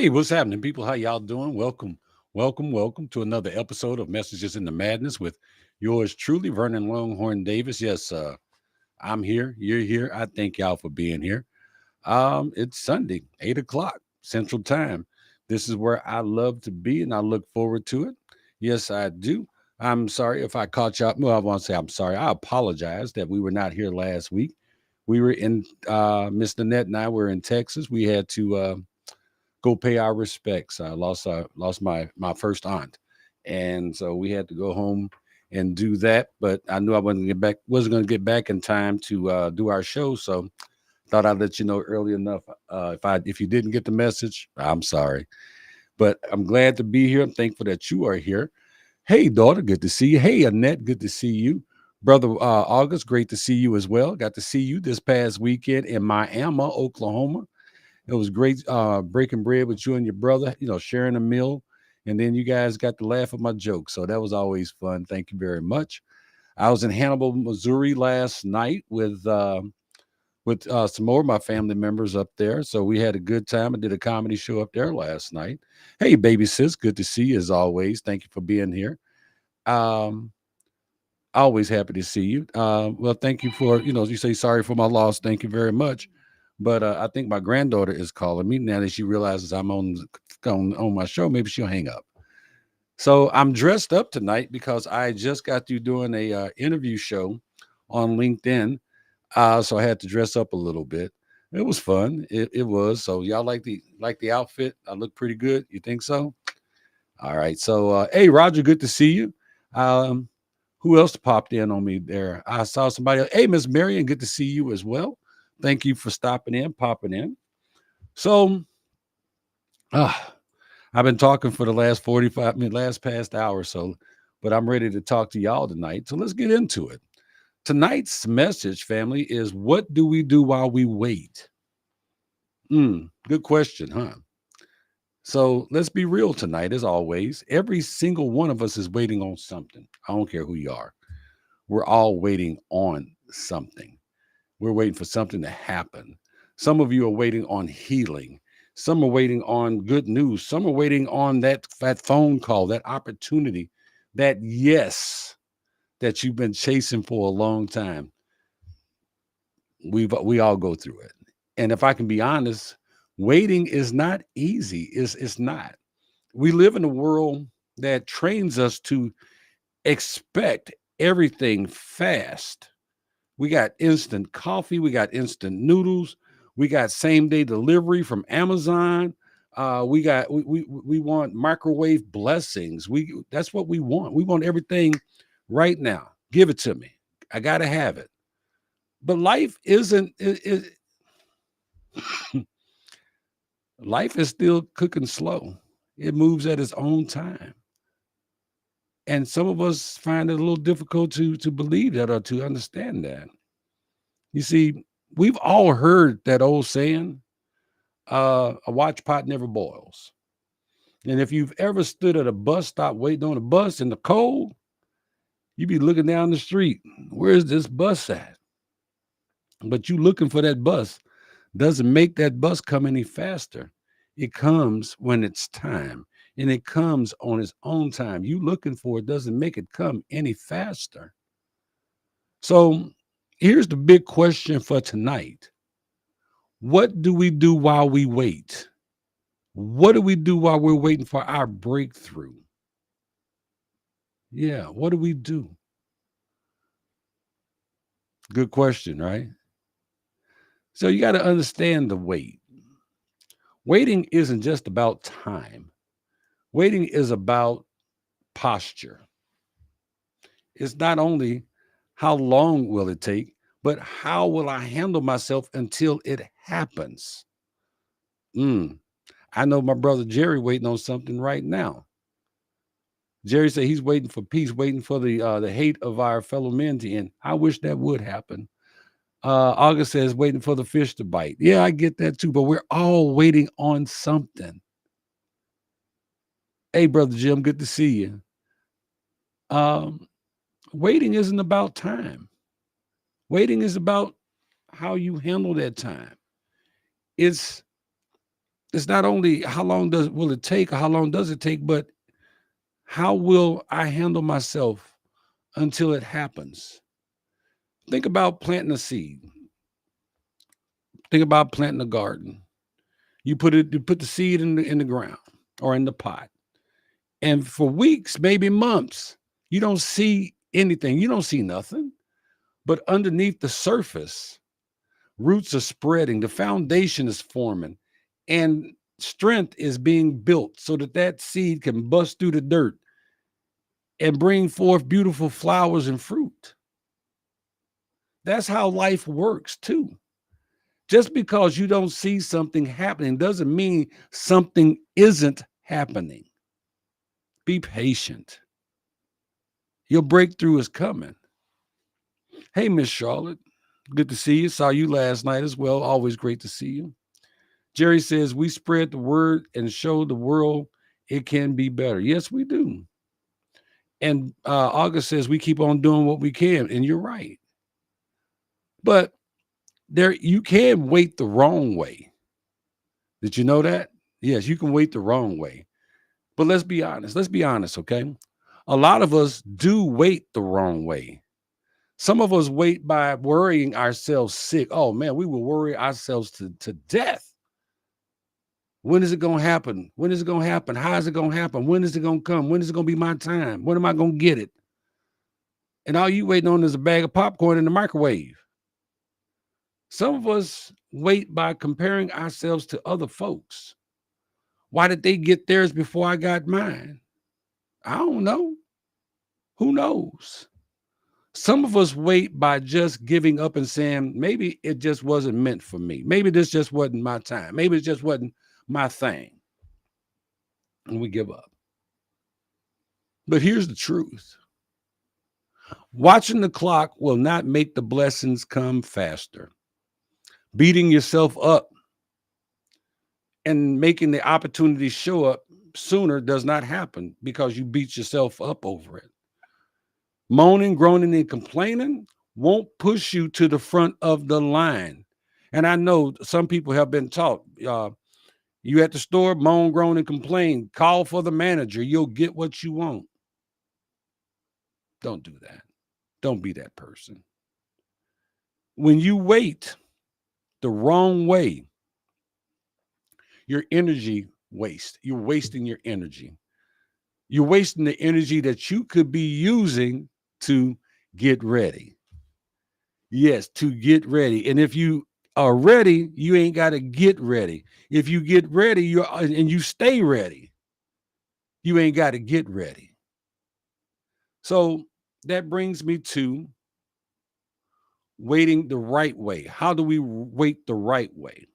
Hey, what's happening, people? How y'all doing? Welcome to another episode of Messages in the Madness with yours truly, Vernon Longhorn Davis. Yes, I'm here. You're here. I thank y'all for being here. It's Sunday, 8 o'clock Central Time. This is where I love to be, and I look forward to it. Yes, I do. I'm sorry if I caught y'all. Well, I want to say I'm sorry. I apologize that we were not here last week. We were in Miss Nanette and I were in Texas. We had to go pay our respects. I lost my first aunt, and so we had to go home and do that. But I knew I wasn't going to get back in time to do our show, so thought I'd let you know early enough. If you didn't get the message, I'm sorry, but I'm glad to be here. I'm thankful that you are here. Hey, daughter, good to see you. Hey, Annette, good to see you. Brother August, great to see you as well. Got to see you this past weekend in Miami, Oklahoma. It was great breaking bread with you and your brother, sharing a meal. And then you guys got to laugh at my jokes. So that was always fun. Thank you very much. I was in Hannibal, Missouri last night with some more of my family members up there. So we had a good time. I did a comedy show up there last night. Hey, baby sis, good to see you as always. Thank you for being here. Um, Always happy to see you. Well, thank you for, you say sorry for my loss. Thank you very much. But I think my granddaughter is calling me now that she realizes I'm on my show. Maybe she'll hang up. So I'm dressed up tonight because I just got through doing a interview show on LinkedIn. So I had to dress up a little bit. It was fun. It was. So y'all like the outfit? I look pretty good. You think so? All right. So hey, Roger, good to see you. Um, who else popped in on me there? I saw somebody else. Hey, Miss Marion, good to see you as well. Thank you for stopping in, popping in. So uh, I've been talking for the last 45 minutes, last past hour or so, but I'm ready to talk to y'all tonight. So let's get into it. Tonight's message, family, is what do we do while we wait? Good question, huh? So let's be real tonight, as always. Every single one of us is waiting on something. I don't care who you are. We're all waiting on something. We're waiting for something to happen. Some of you are waiting on healing. Some are waiting on good news. Some are waiting on that phone call, that opportunity, that yes that you've been chasing for a long time. We all go through it. And if I can be honest, waiting is not easy. It's not. We live in a world that trains us to expect everything fast. We got instant coffee, we got instant noodles, we got same day delivery from Amazon. We want microwave blessings. That's what we want. We want everything right now. Give it to me. I gotta have it. But life isn't. Life is still cooking slow. It moves at its own time, and some of us find it a little difficult to believe that or to understand that. You see, we've all heard that old saying, a watch pot never boils. And if you've ever stood at a bus stop waiting on a bus in the cold, you be looking down the street. Where's this bus at? But you looking for that bus doesn't make that bus come any faster. It comes when it's time, and it comes on its own time. You looking for it doesn't make it come any faster. So here's the big question for tonight. What do we do while we wait? What do we do while we're waiting for our breakthrough? Yeah, what do we do? Good question, right? So you got to understand the wait. Waiting isn't just about time. Waiting is about posture. It's not only how long will it take, but how will I handle myself until it happens? Mm. I know my brother Jerry waiting on something right now. Jerry said he's waiting for peace, waiting for the hate of our fellow men to end. I wish that would happen. August says waiting for the fish to bite. Yeah, I get that too, but we're all waiting on something. Hey, brother Jim, good to see you. Um, Waiting isn't about time. Waiting is about how you handle that time. It's It's not only how long will it take, or how long does it take, but how will I handle myself until it happens? Think about planting a seed. Think about planting a garden. You put the seed in the ground or in the pot. And for weeks, maybe months, you don't see anything. You don't see nothing. But underneath the surface, roots are spreading, the foundation is forming, and strength is being built so that that seed can bust through the dirt and bring forth beautiful flowers and fruit. That's how life works too. Just because you don't see something happening doesn't mean something isn't happening. Be patient. Your breakthrough is coming. Hey, Miss Charlotte, good to see you. Saw you last night as well. Always great to see you. Jerry says, we spread the word and show the world it can be better. Yes, we do. And August says, we keep on doing what we can. And you're right. But you can wait the wrong way. Did you know that? Yes, you can wait the wrong way. But let's be honest. Let's be honest, okay? A lot of us do wait the wrong way. Some of us wait by worrying ourselves sick. Oh man, we will worry ourselves to death. When is it going to happen? When is it going to happen? How is it going to happen? When is it going to come? When is it going to be my time? When am I going to get it? And all you waiting on is a bag of popcorn in the microwave. Some of us wait by comparing ourselves to other folks. Why did they get theirs before I got mine? I don't know. Who knows? Some of us wait by just giving up and saying, maybe it just wasn't meant for me. Maybe this just wasn't my time. Maybe it just wasn't my thing. And we give up. But here's the truth. Watching the clock will not make the blessings come faster. Beating yourself up and making the opportunity show up sooner does not happen because you beat yourself up over it. Moaning, groaning, and complaining won't push you to the front of the line. And I know some people have been taught, you at the store, moan, groan, and complain. Call for the manager. You'll get what you want. Don't do that. Don't be that person. When you wait the wrong way, your energy waste. You're wasting your energy. You're wasting the energy that you could be using to get ready. Yes, to get ready. And if you are ready, you ain't got to get ready. If you get ready, and you stay ready, you ain't got to get ready. So that brings me to waiting the right way. How do we wait the right way?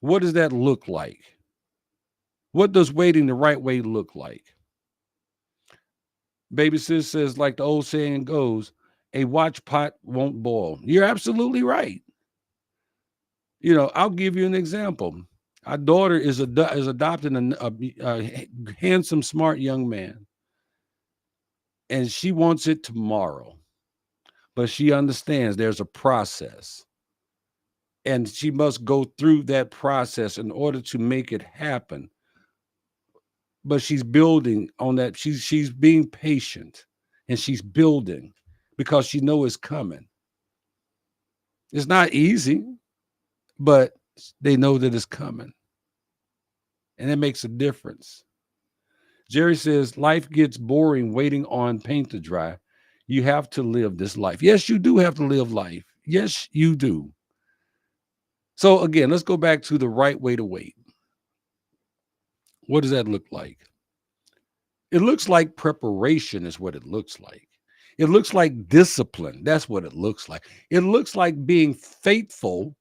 What does that look like? What does waiting the right way look like? Baby sis says, like the old saying goes, a watch pot won't boil. You're absolutely right. You know, I'll give you an example. Our daughter is adopting a handsome, smart young man, and she wants it tomorrow. But she understands there's a process, and she must go through that process in order to make it happen. But she's building on that. She's being patient, and she's building because she knows it's coming. It's not easy, but they know that it's coming. And it makes a difference. Jerry says, life gets boring waiting on paint to dry. You have to live this life. Yes, you do have to live life. Yes, you do. So again, let's go back to the right way to wait. What does that look like? It looks like preparation is what it looks like. It looks like discipline. That's what it looks like. It looks like being faithful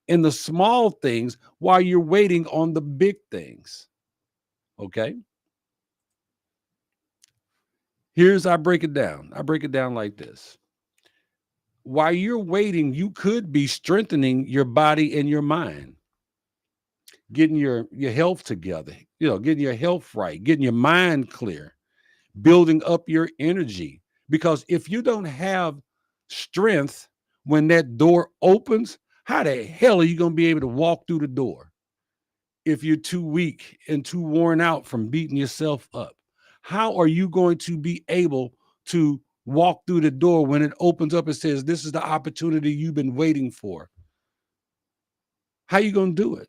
in the small things while you're waiting on the big things. Okay? I break it down. I break it down like this. While you're waiting, you could be strengthening your body and your mind, getting your health together, getting your health right, getting your mind clear, building up your energy. Because if you don't have strength when that door opens, how the hell are you going to be able to walk through the door? if you're too weak and too worn out from beating yourself up? How are you going to be able to walk through the door when it opens up and says, this is the opportunity you've been waiting for? How are you going to do it?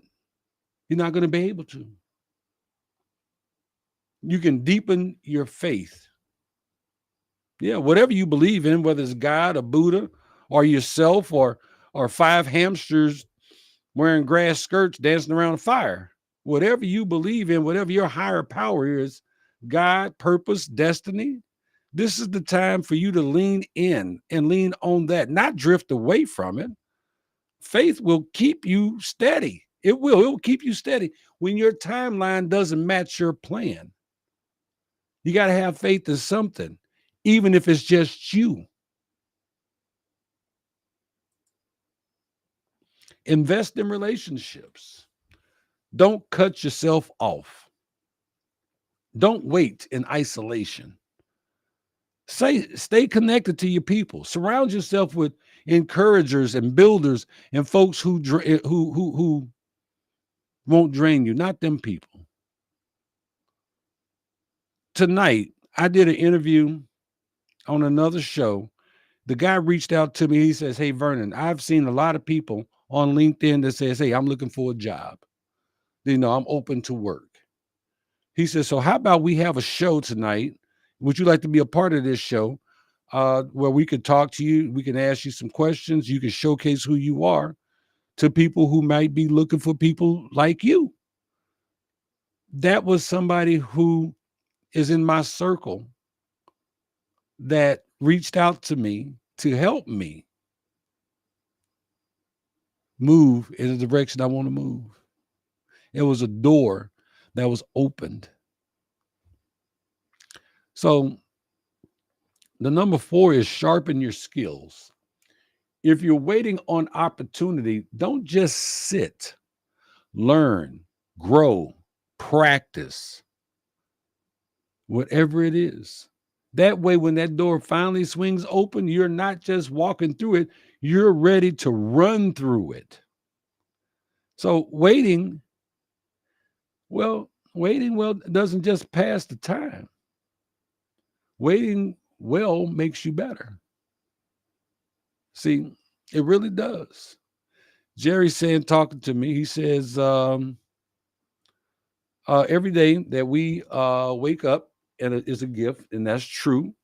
You're not going to be able to. You can deepen your faith. Yeah, whatever you believe in, whether it's God or Buddha or yourself or five hamsters wearing grass skirts dancing around a fire. Whatever you believe in, whatever your higher power is, God, purpose, destiny, this is the time for you to lean in and lean on that, not drift away from it. Faith will keep you steady. It will keep you steady when your timeline doesn't match your plan. You got to have faith in something, even if it's just you. Invest in relationships. Don't cut yourself off. Don't wait in isolation. Stay connected to your people. Surround yourself with encouragers and builders and folks who won't drain you, not them people. Tonight, I did an interview on another show. The guy reached out to me. He says, "Hey, Vernon, I've seen a lot of people on LinkedIn that says, 'Hey, I'm looking for a job. I'm open to work.'" He says, "So how about we have a show tonight? Would you like to be a part of this show where we could talk to you? We can ask you some questions. You can showcase who you are to people who might be looking for people like you." That was somebody who is in my circle that reached out to me to help me move in the direction I want to move. It was a door that was opened. So the number 4 is sharpen your skills. If you're waiting on opportunity, don't just sit, learn, grow, practice, whatever it is. That way, when that door finally swings open, you're not just walking through it, you're ready to run through it. So waiting well doesn't just pass the time. Waiting well makes you better. See, it really does. Jerry's saying, talking to me, he says, every day that we wake up and it is a gift, and that's true.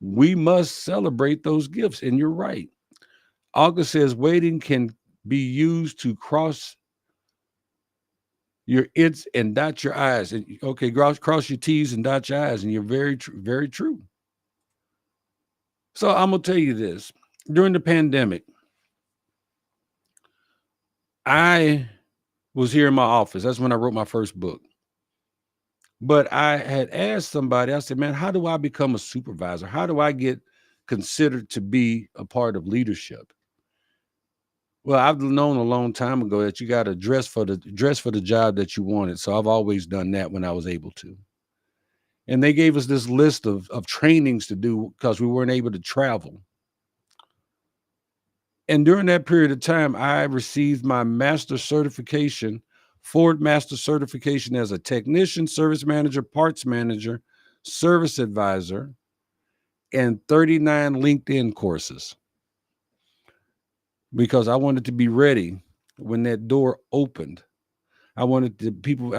We must celebrate those gifts, and you're right. August says waiting can be used to cross your its and dot your I's. And okay, cross your T's and dot your I's, and you're very true. So I'm gonna tell you this: during the pandemic, I was here in my office. That's when I wrote my first book. But I had asked somebody, I said, "Man, how do I become a supervisor? How do I get considered to be a part of leadership?" Well, I've known a long time ago that you got to dress for the job that you wanted. So I've always done that when I was able to. And they gave us this list of trainings to do because we weren't able to travel. And during that period of time, I received my master certification, Ford Master certification as a technician, service manager, parts manager, service advisor, and 39 LinkedIn courses because I wanted to be ready when that door opened. I wanted the people,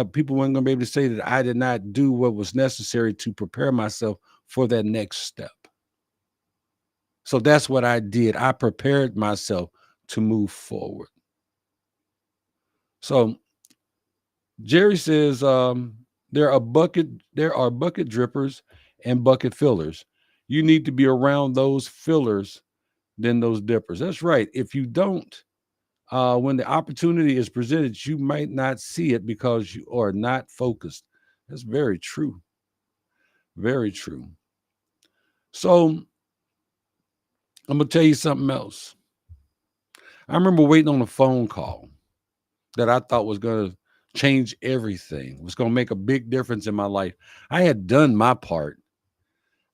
people weren't going to be able to say that I did not do what was necessary to prepare myself for that next step. So that's what I did. I prepared myself to move forward. So Jerry says there are bucket drippers and bucket fillers. You need to be around those fillers than those dippers. That's right. If you don't, when the opportunity is presented, you might not see it because you are not focused. That's very true. Very true. So I'm gonna tell you something else. I remember waiting on a phone call that I thought was gonna change everything, was gonna make a big difference in my life. I had done my part.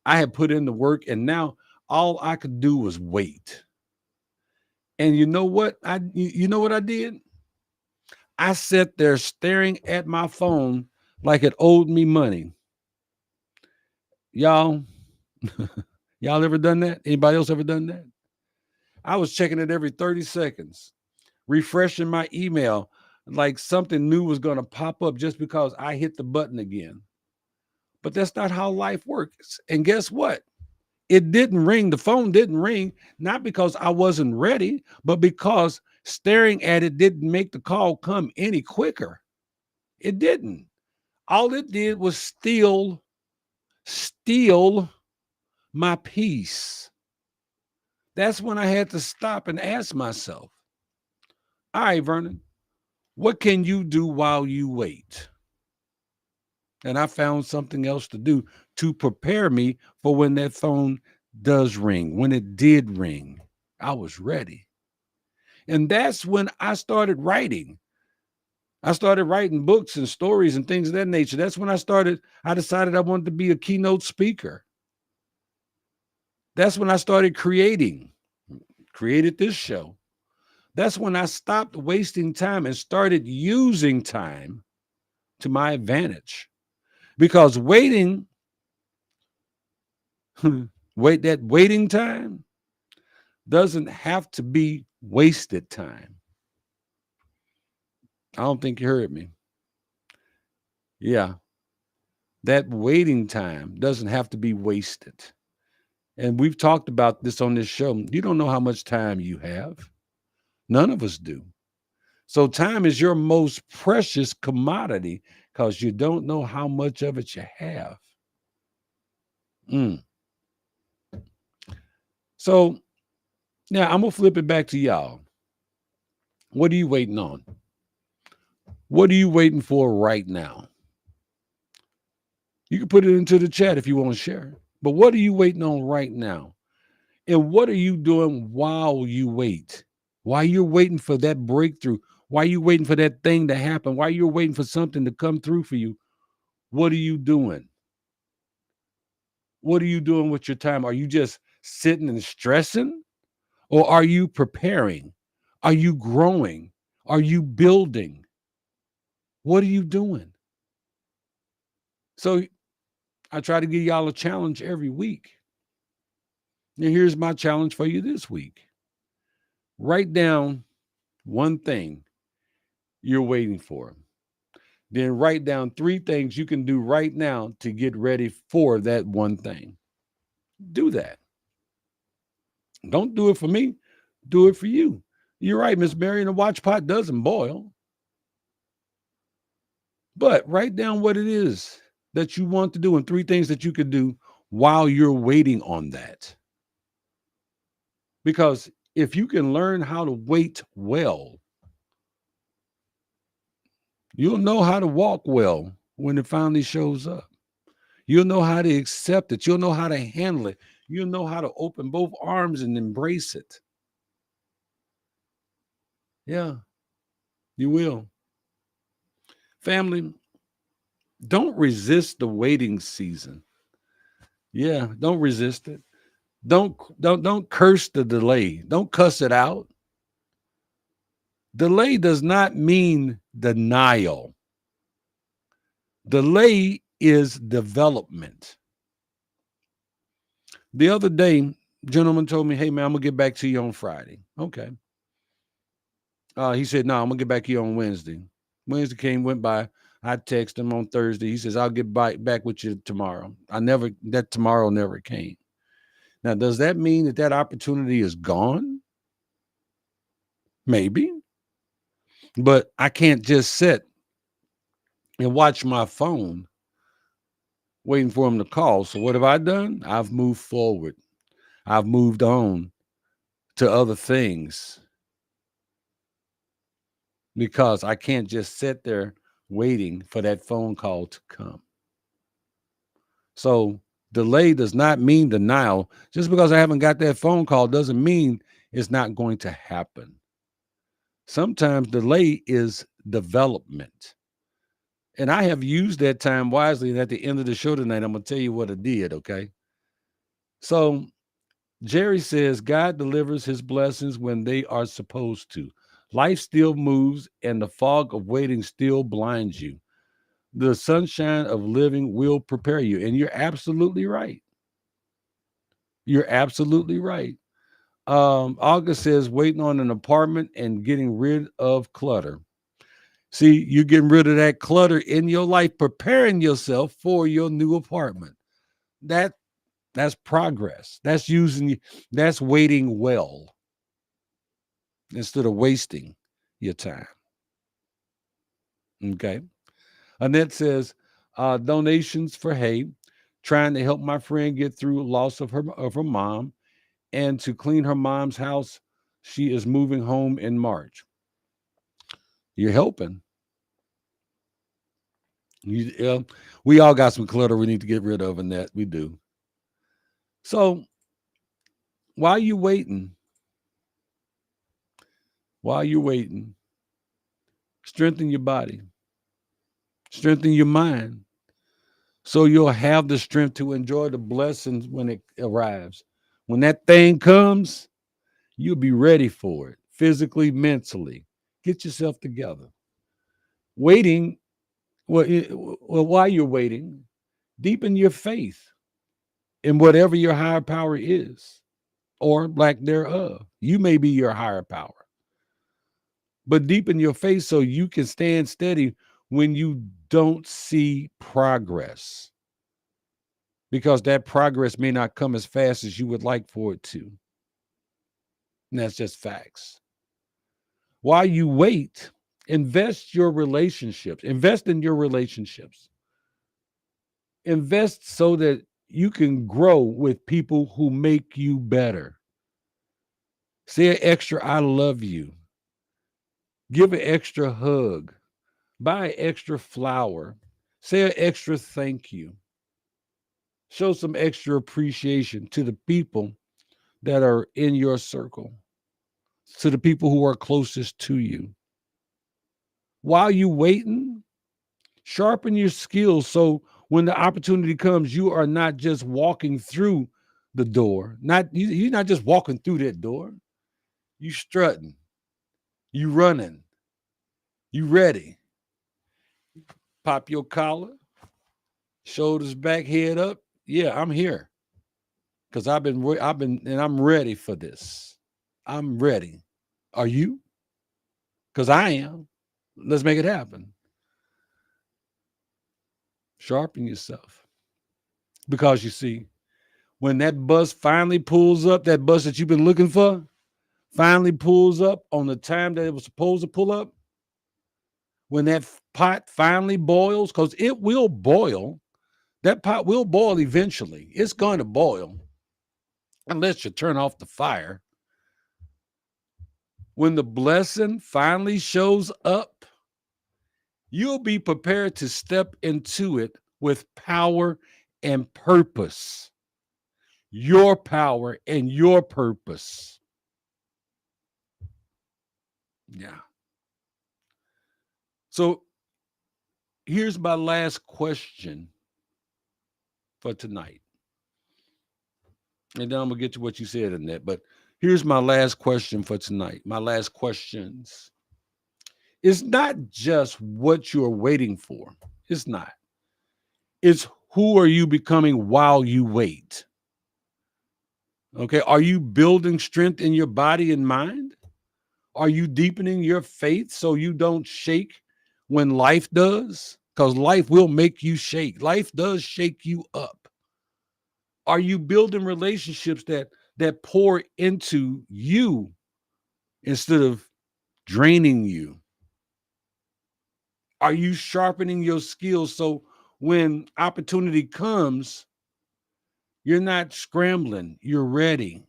I had put in the work, and now all I could do was wait. And you know what? You know what I did? I sat there staring at my phone like it owed me money. Y'all, y'all ever done that? Anybody else ever done that? I was checking it every 30 seconds, refreshing my email like something new was going to pop up just because I hit the button again. But that's not how life works. And guess what? It didn't ring. The phone didn't ring, not because I wasn't ready, but because staring at it didn't make the call come any quicker. It didn't. All it did was steal my peace. That's when I had to stop and ask myself, all right, Vernon, what can you do while you wait? And I found something else to do to prepare me for when that phone does ring. When it did ring, I was ready. And that's when I started writing. I started writing books and stories and things of that nature. That's when I decided I wanted to be a keynote speaker. That's when I started created this show. That's when I stopped wasting time and started using time to my advantage. Because that waiting time doesn't have to be wasted time. I don't think you heard me. Yeah, that waiting time doesn't have to be wasted. And we've talked about this on this show. You don't know how much time you have. None of us do. So time is your most precious commodity because you don't know how much of it you have. Mm. So now I'm going to flip it back to y'all. What are you waiting on? What are you waiting for right now? You can put it into the chat if you want to share. But what are you waiting on right now? And what are you doing while you wait? While you're waiting for that breakthrough? Why you waiting for that thing to happen? Why you're waiting for something to come through for you? What are you doing? What are you doing with your time? Are you just sitting and stressing? Or are you preparing? Are you growing? Are you building? What are you doing? So I try to give y'all a challenge every week. And here's my challenge for you this week. Write down one thing you're waiting for. Then write down 3 things you can do right now to get ready for that one thing. Do that. Don't do it for me. Do it for you. You're right, Miss Mary, the watch pot doesn't boil. But write down what it is that you want to do and 3 things that you could do while you're waiting on that. Because if you can learn how to wait well, you'll know how to walk well when it finally shows up. You'll know how to accept it. You'll know how to handle it. You'll know how to open both arms and embrace it. Yeah, you will. Family, don't resist the waiting season. Yeah, don't resist it. Don't curse the delay. Don't cuss it out. Delay does not mean denial. Delay is development. The other day, gentleman told me, "Hey man, I'm gonna get back to you on Friday." Okay. He said, "No, I'm gonna get back to you on Wednesday." Wednesday went by. I texted him on Thursday. He says, "I'll get back with you tomorrow." That tomorrow never came. Now, does that mean that opportunity is gone? Maybe, but I can't just sit and watch my phone waiting for him to call. So what have I done? I've moved forward. I've moved on to other things because I can't just sit there waiting for that phone call to come. So delay does not mean denial. Just because I haven't got that phone call doesn't mean it's not going to happen. Sometimes delay is development. And I have used that time wisely. And at the end of the show tonight, I'm going to tell you what I did, okay? So Jerry says, God delivers his blessings when they are supposed to. Life still moves, and the fog of waiting still blinds you. The sunshine of living will prepare you. And you're absolutely right. You're absolutely right. August says waiting on an apartment and getting rid of clutter. See, you're getting rid of that clutter in your life, preparing yourself for your new apartment. That that's progress. That's waiting well instead of wasting your time. Okay. Annette says, donations for hay, trying to help my friend get through loss of her mom and to clean her mom's house. She is moving home in March. You're helping. We all got some clutter we need to get rid of, and that we do. So while you're waiting, while you're waiting, strengthen your body, strengthen your mind, so you'll have the strength to enjoy the blessings when it arrives. When that thing comes, you'll be ready for it physically, mentally. Get yourself together. Waiting, while you're waiting, deepen your faith in whatever your higher power is or lack thereof. You may be your higher power, but deepen your faith so you can stand steady when you don't see progress, because that progress may not come as fast as you would like for it to. And that's just facts. While you wait, invest in your relationships, invest so that you can grow with people who make you better. Say an extra I love you, give an extra hug, buy an extra flower, say an extra thank you, show some extra appreciation to the people that are in your circle, to the people who are closest to you. While you waiting, sharpen your skills so when the opportunity comes, you are not just walking through the door. You're not just walking through that door. You strutting, you running, you ready. Pop your collar, shoulders back, head up. Yeah, I'm here because and I'm ready for this. I'm ready. Are you? Because I am. Let's make it happen. Sharpen yourself. Because you see, when that bus finally pulls up, that bus that you've been looking for finally pulls up on the time that it was supposed to pull up, when that pot finally boils, because it will boil, that pot will boil eventually. It's going to boil unless you turn off the fire. When the blessing finally shows up, you'll be prepared to step into it with power and purpose. Your power and your purpose. Yeah. So here's my last question for tonight. And then I'm going to get to what you said in that. But here's my last question for tonight. My last questions. It's not just what you're waiting for. It's not. It's who are you becoming while you wait? Okay. Are you building strength in your body and mind? Are you deepening your faith so you don't shake when life does? Because life will make you shake. Life does shake you up. Are you building relationships that pour into you instead of draining you? Are you sharpening your skills so when opportunity comes, you're not scrambling, you're ready?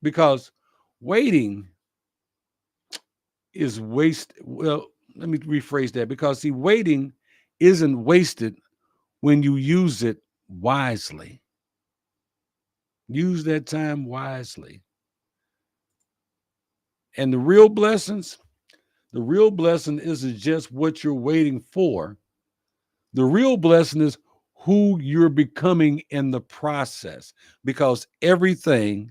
Because waiting is waste. Well, let me rephrase that, because see, waiting isn't wasted when you use it wisely. Use that time wisely. And the real blessing isn't just what you're waiting for. The real blessing is who you're becoming in the process, because everything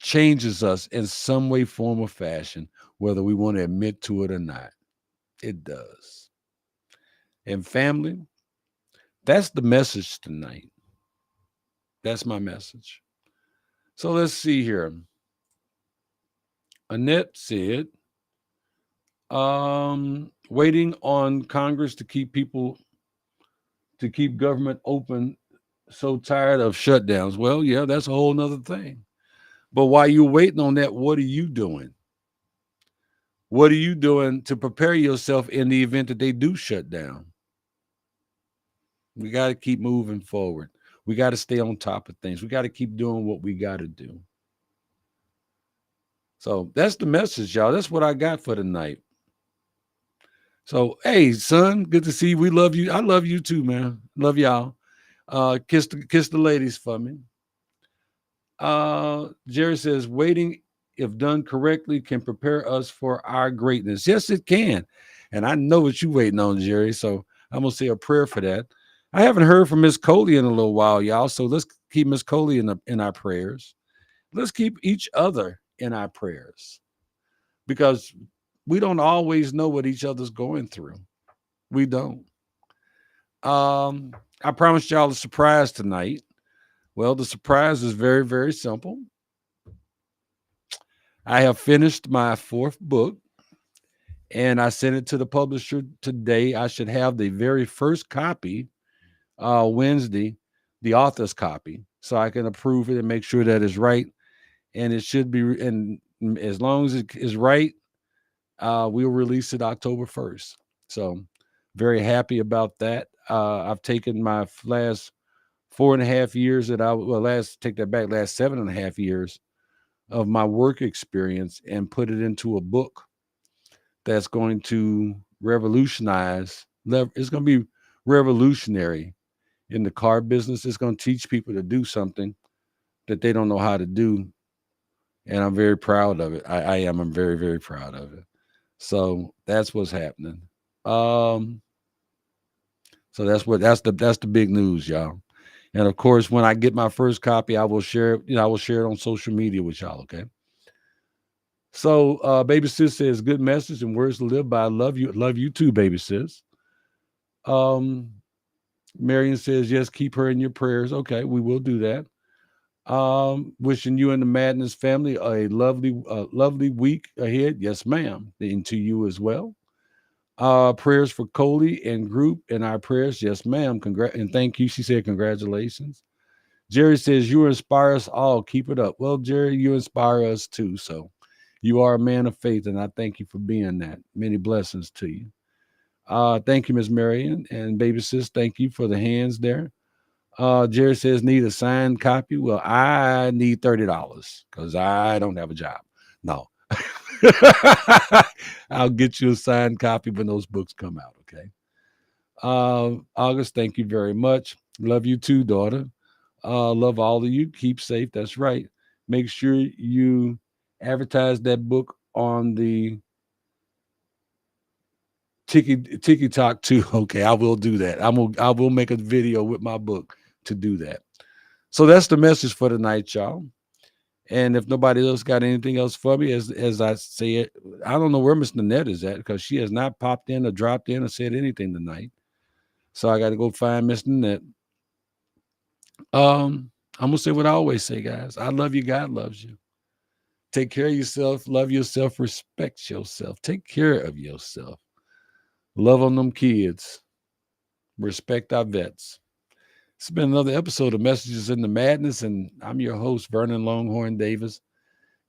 changes us in some way, form, or fashion, whether we want to admit to it or not. It does. And family, that's the message tonight. That's my message. So let's see here. Annette said, waiting on Congress to keep government open, so tired of shutdowns. Well, yeah, that's a whole nother thing. But while you're waiting on that, what are you doing? What are you doing to prepare yourself in the event that they do shut down? We got to keep moving forward. We got to stay on top of things. We got to keep doing what we got to do. So that's the message, y'all. That's what I got for tonight. So, hey, son, good to see you. We love you. I love you too, man. Love y'all. Kiss the ladies for me. Jerry says, waiting, if done correctly, can prepare us for our greatness. Yes, it can. And I know what you're waiting on, Jerry. So I'm going to say a prayer for that. I haven't heard from Miss Coley in a little while, y'all. So let's keep Miss Coley in our prayers. Let's keep each other in our prayers because we don't always know what each other's going through. We don't. I promised y'all a surprise tonight. Well, the surprise is very, very simple. I have finished my fourth book and I sent it to the publisher today. I should have the very first copy Wednesday, the author's copy, so I can approve it and make sure that it's right. And it should be, and as long as it is right, we'll release it October 1st. So very happy about that. I've taken my last 4.5 years last 7.5 years of my work experience and put it into a book that's going to revolutionize. It's going to be revolutionary in the car business. It's going to teach people to do something that they don't know how to do. And I'm very proud of it. I am. I'm very, very proud of it. So that's what's happening. Um, so that's the big news, y'all. And of course, when I get my first copy, I will share it. I will share it on social media with y'all. Okay. So, baby sis says, good message and words to live by. I love you. Love you too, baby sis. Um, Marion says, yes, keep her in your prayers. Okay, we will do that. Wishing you and the Madness family a lovely week ahead. Yes, ma'am. And to you as well. Prayers for Coley and group in our prayers. Yes, ma'am. And thank you. She said, congratulations. Jerry says, you inspire us all. Keep it up. Well, Jerry, you inspire us too. So you are a man of faith, and I thank you for being that. Many blessings to you. Thank you, Miss Marion. And baby sis, thank you for the hands there. Jerry says, need a signed copy. Well, I need $30 because I don't have a job. No. I'll get you a signed copy when those books come out. Okay. August, thank you very much. Love you too, daughter. Love all of you. Keep safe. That's right. Make sure you advertise that book on the Tiki Talk too. Okay, I will do that. I will make a video with my book to do that. So that's the message for tonight, y'all. And if nobody else got anything else for me, as I say it, I don't know where Miss Nanette is at because she has not popped in or dropped in or said anything tonight. So I got to go find Miss Nanette. I'm gonna say what I always say, guys. I love you. God loves you. Take care of yourself. Love yourself. Respect yourself. Take care of yourself. Love on them kids. Respect our vets. It's been another episode of Messages in the Madness, and I'm your host, Vernon Longhorn Davis.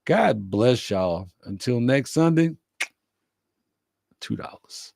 God bless y'all. Until next Sunday, $2.